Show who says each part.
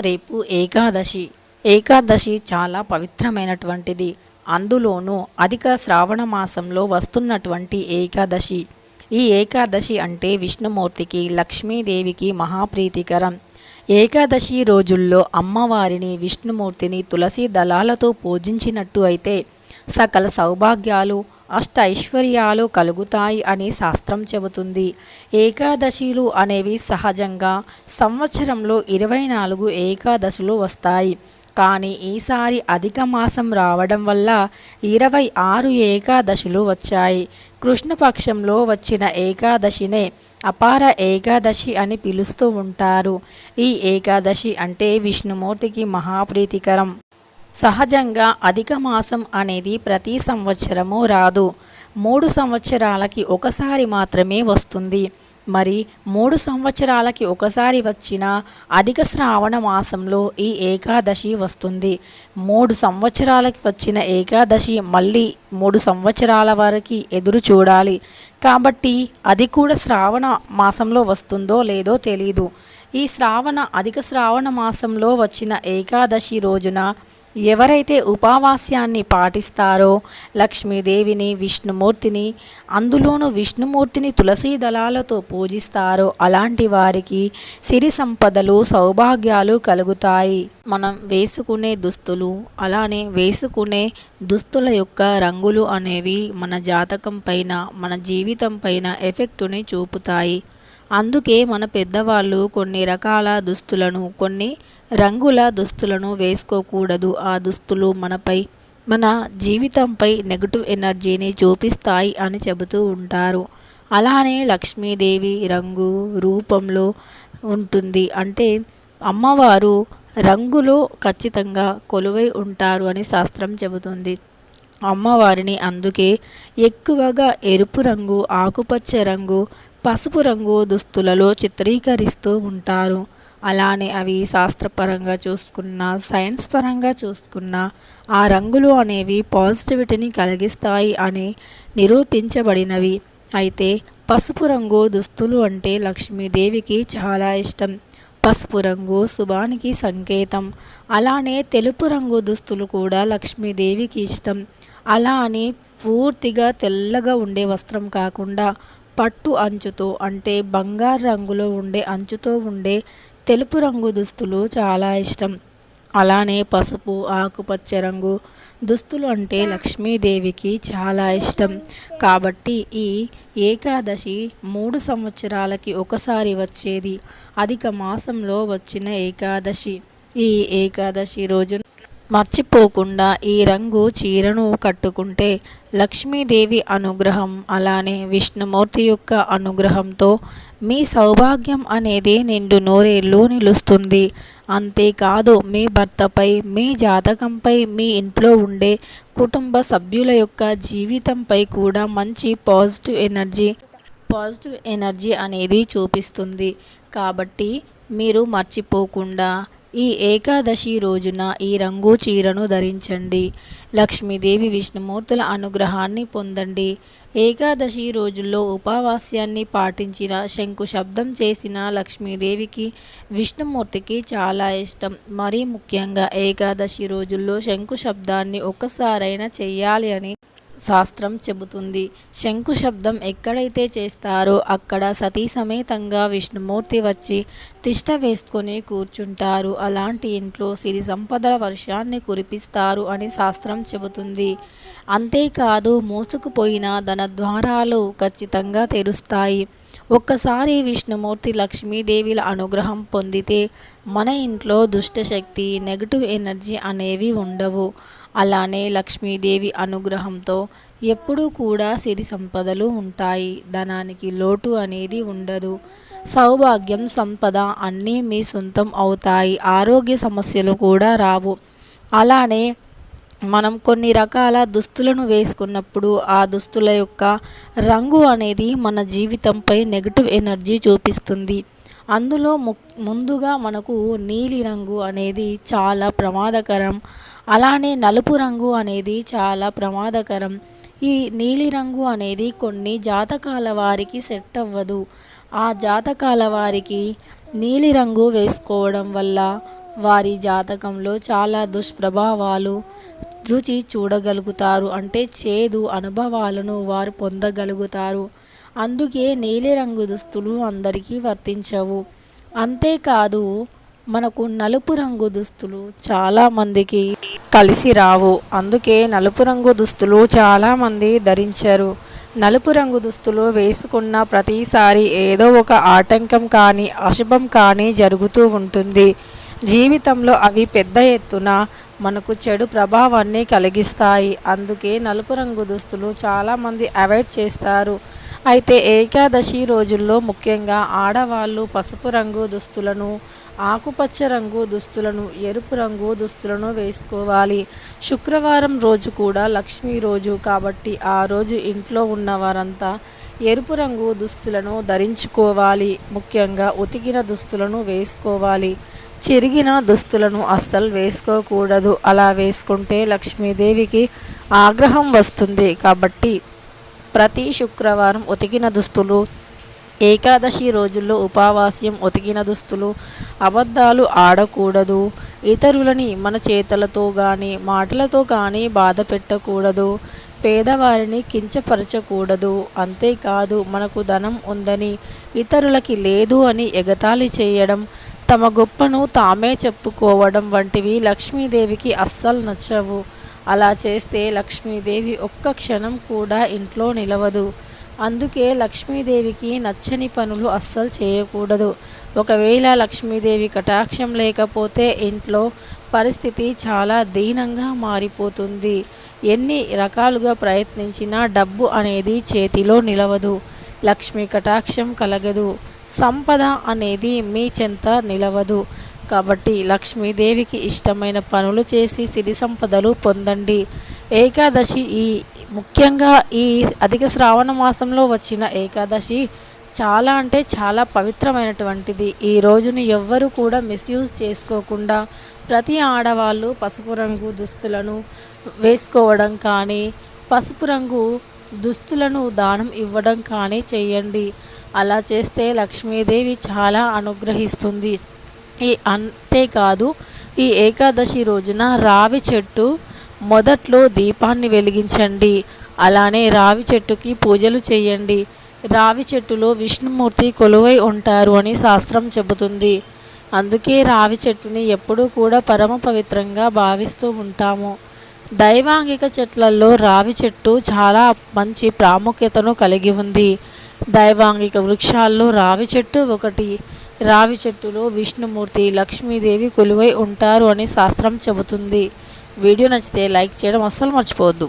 Speaker 1: రేపు ఏకాదశి. ఏకాదశి చాలా పవిత్రమైనటువంటిది. అందులోనూ అధిక శ్రావణ మాసంలో వస్తున్నటువంటి ఏకాదశి. ఈ ఏకాదశి అంటే విష్ణుమూర్తికి, లక్ష్మీదేవికి మహాప్రీతికరం. ఏకాదశి రోజుల్లో అమ్మవారిని, విష్ణుమూర్తిని తులసి దళాలతో పూజించినట్టు అయితే సకల సౌభాగ్యాలు, అష్ట ఐశ్వర్యాలు కలుగుతాయి అని శాస్త్రం చెబుతుంది. ఏకాదశిలు అనేవి సహజంగా సంవత్సరంలో 24 ఏకాదశులు వస్తాయి. కానీ ఈసారి అధిక మాసం రావడం వల్ల 26 ఏకాదశులు వచ్చాయి. కృష్ణపక్షంలో వచ్చిన ఏకాదశినే అపార ఏకాదశి అని పిలుస్తూ ఉంటారు. ఈ ఏకాదశి అంటే విష్ణుమూర్తికి మహాప్రీతికరం. సహజంగా అధిక మాసం అనేది ప్రతి సంవత్సరము రాదు. 3 సంవత్సరాలకి ఒకసారి మాత్రమే వస్తుంది. మరి 3 సంవత్సరాలకి ఒకసారి వచ్చిన అధిక శ్రావణ మాసంలో ఈ ఏకాదశి వస్తుంది. 3 సంవత్సరాలకి వచ్చిన ఏకాదశి మళ్ళీ 3 సంవత్సరాల వరకు ఎదురు చూడాలి. కాబట్టి అది కూడా శ్రావణ మాసంలో వస్తుందో లేదో తెలీదు. ఈ అధిక శ్రావణ మాసంలో వచ్చిన ఏకాదశి రోజున ఎవరైతే ఉపవాస్యాన్ని పాటిస్తారో లక్ష్మీదేవిని, విష్ణుమూర్తిని, అందులోనూ విష్ణుమూర్తిని తులసీ దళాలతో పూజిస్తారో అలాంటి వారికి సిరి సంపదలు, సౌభాగ్యాలు కలుగుతాయి. మనం వేసుకునే దుస్తులు, అలానే వేసుకునే దుస్తుల యొక్క రంగులు అనేవి మన జాతకం పైన, మన జీవితం పైన ఎఫెక్టుని చూపుతాయి. అందుకే మన పెద్దవాళ్ళు కొన్ని రకాల దుస్తులను, కొన్ని రంగుల దుస్తులను వేసుకోకూడదు. ఆ దుస్తులు మనపై, మన జీవితంపై నెగటివ్ ఎనర్జీని చూపిస్తాయి అని చెబుతూ ఉంటారు. అలానే లక్ష్మీదేవి రంగు రూపంలో ఉంటుంది. అంటే అమ్మవారు రంగులో ఖచ్చితంగా కొలువై ఉంటారు అని శాస్త్రం చెబుతుంది. అమ్మవారిని అందుకే ఎక్కువగా ఎరుపు రంగు, ఆకుపచ్చ రంగు, పసుపు రంగు దుస్తులలో చిత్రీకరిస్తూ ఉంటారు. అలానే అవి శాస్త్రపరంగా చూసుకున్నా, సైన్స్ పరంగా చూసుకున్నా ఆ రంగులు అనేవి పాజిటివిటీని కలిగిస్తాయి అని నిరూపించబడినవి. అయితే పసుపు రంగు దుస్తులు అంటే లక్ష్మీదేవికి చాలా ఇష్టం. పసుపు రంగు శుభానికి సంకేతం. అలానే తెలుపు రంగు దుస్తులు కూడా లక్ష్మీదేవికి ఇష్టం. అలా అని పూర్తిగా తెల్లగా ఉండే వస్త్రం కాకుండా పట్టు అంచుతో, అంటే బంగారు రంగులో ఉండే అంచుతో ఉండే తెలుపు రంగు దుస్తులు చాలా ఇష్టం. అలానే పసుపు, ఆకుపచ్చ రంగు దుస్తులు అంటే లక్ష్మీదేవికి చాలా ఇష్టం. కాబట్టి ఈ ఏకాదశి 3 సంవత్సరాలకి ఒకసారి వచ్చేది. అధిక మాసంలో వచ్చిన ఏకాదశి. ఈ ఏకాదశి రోజు మర్చిపోకుండా ఈ రంగు చీరను కట్టుకుంటే లక్ష్మీదేవి అనుగ్రహం, అలానే విష్ణుమూర్తి యొక్క అనుగ్రహంతో మీ సౌభాగ్యం అనేది నిండు నూరేళ్ళు నిలుస్తుంది. అంతేకాదు మీ భర్తపై, మీ జాతకంపై, మీ ఇంట్లో ఉండే కుటుంబ సభ్యుల యొక్క జీవితంపై కూడా మంచి పాజిటివ్ ఎనర్జీ అనేది చూపిస్తుంది. కాబట్టి మీరు మర్చిపోకుండా ఈ ఏకాదశి రోజున ఈ రంగు చీరను ధరించండి. లక్ష్మీదేవి, విష్ణుమూర్తుల అనుగ్రహాన్ని పొందండి. ఏకాదశి రోజుల్లో ఉపవాస్యాన్ని పాటించిన, శంకు శబ్దం చేసిన లక్ష్మీదేవికి, విష్ణుమూర్తికి చాలా ఇష్టం. మరీ ముఖ్యంగా ఏకాదశి రోజుల్లో శంకు శబ్దాన్ని ఒక్కసారైనా చెయ్యాలి అని శాస్త్రం చెబుతుంది. శంకు శబ్దం ఎక్కడైతే చేస్తారో అక్కడ సతీ సమేతంగా విష్ణుమూర్తి వచ్చి తిష్ట వేసుకొని కూర్చుంటారు. అలాంటి ఇంట్లో సిరి సంపదల వర్షాన్ని కురిపిస్తారు అని శాస్త్రం చెబుతుంది. అంతేకాదు మోసుకుపోయిన ధన ద్వారాలు ఖచ్చితంగా తెరుస్తాయి. ఒక్కసారి విష్ణుమూర్తి, లక్ష్మీదేవిల అనుగ్రహం పొందితే మన ఇంట్లో దుష్టశక్తి, నెగటివ్ ఎనర్జీ అనేవి ఉండవు. అలానే లక్ష్మీదేవి అనుగ్రహంతో ఎప్పుడూ కూడా సిరి సంపదలు ఉంటాయి. ధనానికి లోటు అనేది ఉండదు. సౌభాగ్యం, సంపద అన్నీ మీ సొంతం అవుతాయి. ఆరోగ్య సమస్యలు కూడా రావు. అలానే మనం కొన్ని రకాల దుస్తులను వేసుకున్నప్పుడు ఆ దుస్తుల యొక్క రంగు అనేది మన జీవితంపై నెగటివ్ ఎనర్జీ చూపిస్తుంది. అందులో ముందుగా మనకు నీలి రంగు అనేది చాలా ప్రమాదకరం. అలానే నలుపు రంగు అనేది చాలా ప్రమాదకరం. ఈ నీలిరంగు అనేది కొన్ని జాతకాల వారికి సెట్ అవ్వదు. ఆ జాతకాల వారికి నీలిరంగు వేసుకోవడం వల్ల వారి జాతకంలో చాలా దుష్ప్రభావాలు రుచి చూడగలుగుతారు. అంటే చేదు అనుభవాలను వారు పొందగలుగుతారు. అందుకే నీలిరంగు దుస్తులు అందరికీ వర్తించవు. అంతేకాదు మనకు నలుపు రంగు దుస్తులు చాలామందికి కలిసి రావు. అందుకే నలుపు రంగు దుస్తులు చాలామంది ధరించరు. నలుపు రంగు దుస్తులు వేసుకున్న ప్రతిసారి ఏదో ఒక ఆటంకం కానీ అశుభం కానీ జరుగుతూ ఉంటుంది. జీవితంలో అవి పెద్ద ఎత్తున మనకు చెడు ప్రభావాన్ని కలిగిస్తాయి. అందుకే నలుపు రంగు దుస్తులు చాలామంది అవాయిడ్ చేస్తారు. అయితే ఏకాదశి రోజుల్లో ముఖ్యంగా ఆడవాళ్ళు పసుపు రంగు దుస్తులను, ఆకుపచ్చ రంగు దుస్తులను, ఎరుపు రంగు దుస్తులను వేసుకోవాలి. శుక్రవారం రోజు కూడా లక్ష్మీ రోజు కాబట్టి ఆ రోజు ఇంట్లో ఉన్నవారంతా ఎరుపు రంగు దుస్తులను ధరించుకోవాలి. ముఖ్యంగా ఉతికిన దుస్తులను వేసుకోవాలి. చిరిగిన దుస్తులను అస్సలు వేసుకోకూడదు. అలా వేసుకుంటే లక్ష్మీదేవికి ఆగ్రహం వస్తుంది. కాబట్టి ప్రతి శుక్రవారం ఉతికిన దుస్తులు, ఏకాదశి రోజుల్లో ఉపవాస్యం, ఉతికిన దుస్తులు, అబద్ధాలు ఆడకూడదు. ఇతరులని మన చేతలతో కానీ మాటలతో కానీ బాధ పెట్టకూడదు. పేదవారిని కించపరచకూడదు. అంతేకాదు మనకు ధనం ఉందని ఇతరులకి లేదు అని ఎగతాళి చేయడం, తమ గొప్పను తామే చెప్పుకోవడం వంటివి లక్ష్మీదేవికి అస్సలు నచ్చవు. అలా చేస్తే లక్ష్మీదేవి ఒక్క క్షణం కూడా ఇంట్లో నిలవదు. అందుకే లక్ష్మీదేవికి నచ్చని పనులు అస్సలు చేయకూడదు. ఒకవేళ లక్ష్మీదేవి కటాక్షం లేకపోతే ఇంట్లో పరిస్థితి చాలా దీనంగా మారిపోతుంది. ఎన్ని రకాలుగా ప్రయత్నించినా డబ్బు అనేది చేతిలో నిలవదు. లక్ష్మీ కటాక్షం కలగదు. సంపద అనేది మీ చెంత నిలవదు. కాబట్టి లక్ష్మీదేవికి ఇష్టమైన పనులు చేసి సిరి సంపదలు పొందండి. ఏకాదశి ముఖ్యంగా ఈ అధిక శ్రావణ మాసంలో వచ్చిన ఏకాదశి చాలా అంటే చాలా పవిత్రమైనటువంటిది. ఈ రోజుని ఎవ్వరూ కూడా మిస్యూజ్ చేసుకోకుండా ప్రతి ఆడవాళ్ళు పసుపు రంగు దుస్తులను వేసుకోవడం కానీ, పసుపు రంగు దుస్తులను దానం ఇవ్వడం కానీ చేయండి. అలా చేస్తే లక్ష్మీదేవి చాలా అనుగ్రహిస్తుంది. అంతేకాదు ఈ ఏకాదశి రోజున రావి చెట్టు మొదట్లో దీపాన్ని వెలిగించండి. అలానే రావి చెట్టుకి పూజలు చేయండి. రావి చెట్టులో విష్ణుమూర్తి కొలువై ఉంటారు అని శాస్త్రం చెబుతుంది. అందుకే రావి చెట్టుని ఎప్పుడూ కూడా పరమ పవిత్రంగా భావిస్తూ ఉంటాము. దైవాంగిక చెట్లలో రావి చెట్టు చాలా మంచి ప్రాముఖ్యతను కలిగి ఉంది. దైవాంగిక వృక్షాల్లో రావి చెట్టు ఒకటి. రావి చెట్టులో విష్ణుమూర్తి, లక్ష్మీదేవి కొలువై ఉంటారు అని శాస్త్రం చెబుతుంది. వీడియో నచ్చితే లైక్ చేయడం అస్సలు మర్చిపోవద్దు.